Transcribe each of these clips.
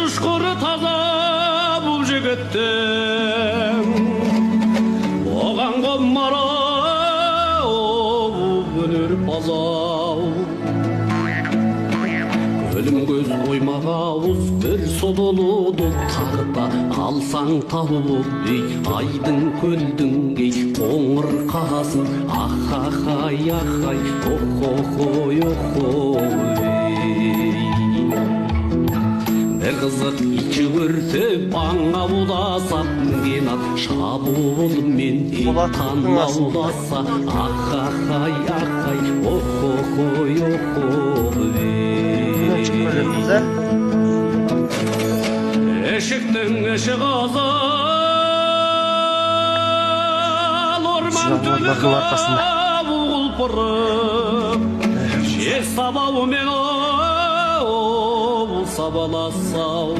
ұшқыры таза бұл жігіттің оған құмара өлер базау өлім көз қоймақ ауыз бір сұлулуды тағыда алсаң тауып айдың көлдің қоңыр қасын ахахай ахай охохой охой бір қызық ичі көрсе баңа бұласа мінген ат шабуылмен таң ауласа ахахай ахай охохой охой Eşikten eşik azal Orman tülü kavuğul pırıp Şer sabağı men oğul sabalasau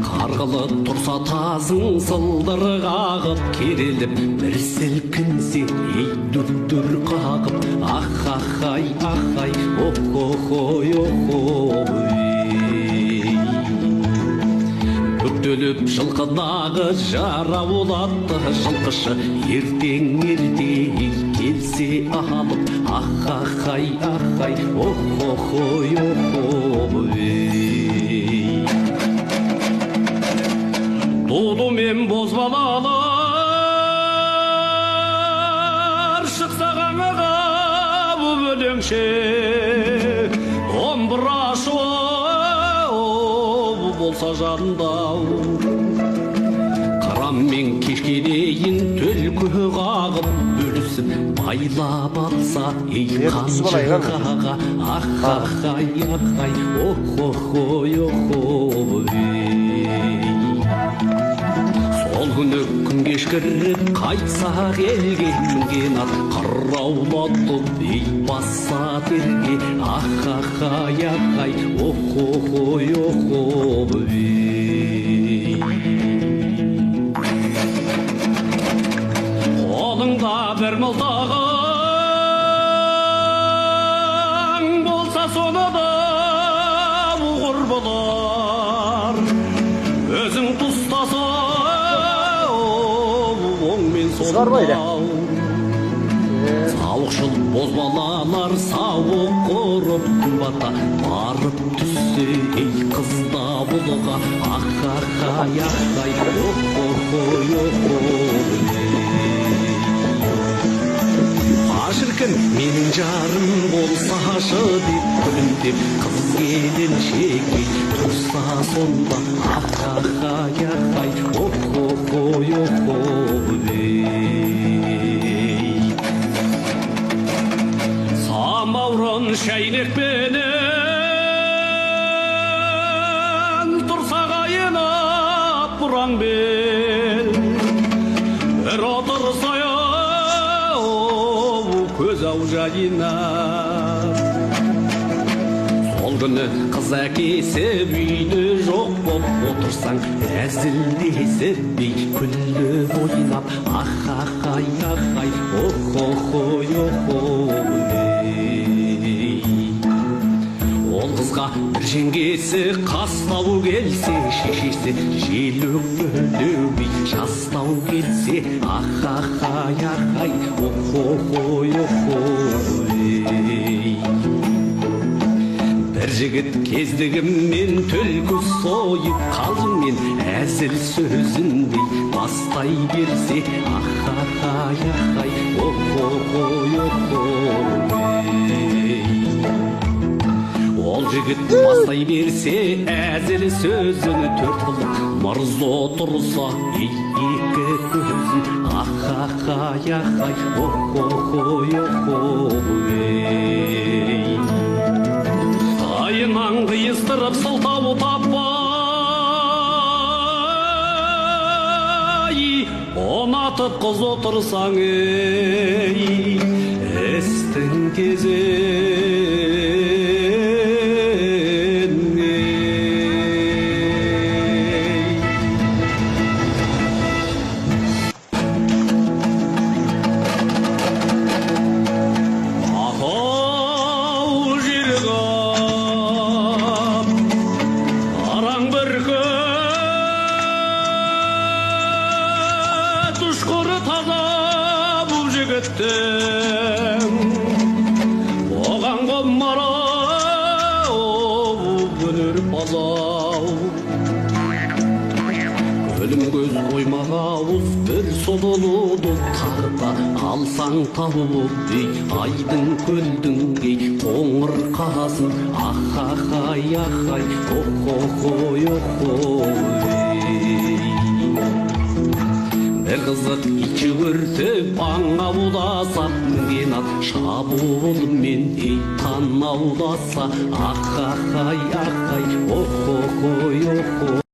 Kargılı tursa tazın sıldır qağıp Kerilip bir silkinse ey dürdür qağıp Ahahay ahay ohohoy ohoy Көктөліп жылқыдағы жара болатты жылқышы ертең келсе алып ахахай ахай охохой охой Туду мен бозбалалар шықса қаңаға бұл өлеңше домбырашы болса жандау қарам мен кешке дейін түлкі қағып бөлісіп байлап алса ей қанжығаға ахахай ахай охохой охой сол күні күн кешкіріп қайтсақ елге мінген ат қыраулатып ей басса терге ахахай ахай охохой охой қолыңда бір мылтығың болса соны да ұғыр болар өзің тұстаса оңмен солдау сауықшыл бозбалалар сауық құрып бата барып түссе ей қызда бұлыға ахахай ахай охохой охой шіркін менің жарым болсашы деп күлімдеп қыз келіншекке тұрса сонда ахахай ахай охохой охой самаурын шәйнекпенен тұрса қайынап бұраң бел бір отырса көз ау жайына сол күні қыз әкесі үйде жоқ болып отырсаң әзілдесіп күліп ойнап ахахай ахай охохой охой ол қызға бір жеңгесі қастау келсе шешесі желөкпөлөбей жастау келсе ахахай ахай охохой охой бір жігіт кездігіммен түлкі сойып қалжыңмен әзіл сөзіндей бастай берсе ахахай ахай охохой охой ол жігіт бастай берсе әзіл сөзін төрт қылып мырз отырса екі көзін ахахай ахай охохой охой айынан қиыстырып сылтау таппай ұнатып қыз отырсаң істің кезі болау. Өлім көз қоймағауыз бір сололуды тарта алсаң табылып дей, айдың көлдің кей қоңыр қазын ахахай ахай охохой охой. Бір қызық ичі өртіп аңа бұласа, мінген ат шабуылмен ей таң ауласа, ахахай ахай охохой.